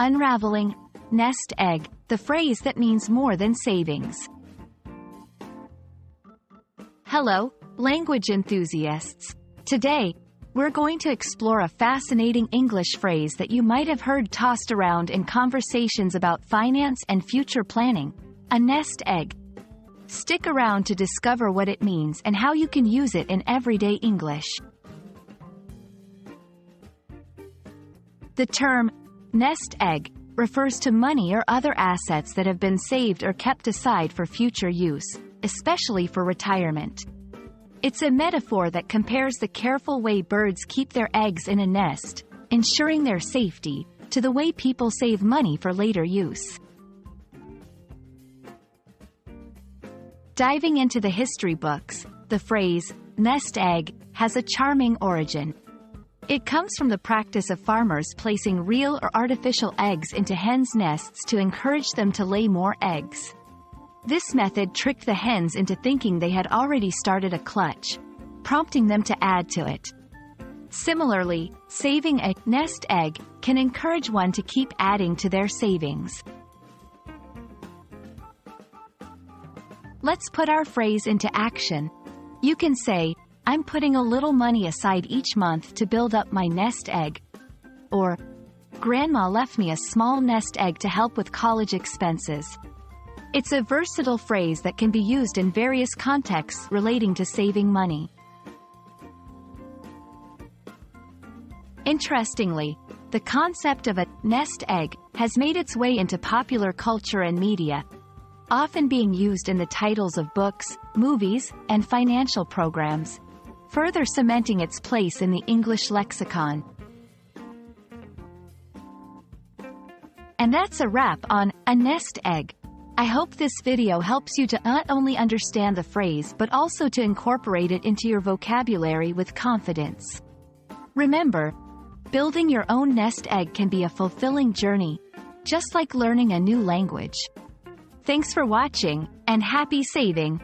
Unraveling Nest Egg, the phrase that means more than savings. Hello, language enthusiasts. Today, we're going to explore a fascinating English phrase that you might have heard tossed around in conversations about finance and future planning: a nest egg. Stick around to discover what it means and how you can use it in everyday English. The term nest egg refers to money or other assets that have been saved or kept aside for future use, especially for retirement. It's a metaphor that compares the careful way birds keep their eggs in a nest, ensuring their safety, to the way people save money for later use. Diving into the history books, the phrase nest egg has a charming origin. It comes from the practice of farmers placing real or artificial eggs into hens' nests to encourage them to lay more eggs. This method tricked the hens into thinking they had already started a clutch, prompting them to add to it. Similarly, saving a nest egg can encourage one to keep adding to their savings. Let's put our phrase into action. You can say, "I'm putting a little money aside each month to build up my nest egg." Or, "Grandma left me a small nest egg to help with college expenses." It's a versatile phrase that can be used in various contexts relating to saving money. Interestingly, the concept of a nest egg has made its way into popular culture and media, often being used in the titles of books, movies, and financial programs, further cementing its place in the English lexicon. And that's a wrap on a nest egg. I hope this video helps you to not only understand the phrase but also to incorporate it into your vocabulary with confidence. Remember, building your own nest egg can be a fulfilling journey, just like learning a new language. Thanks for watching, and happy saving!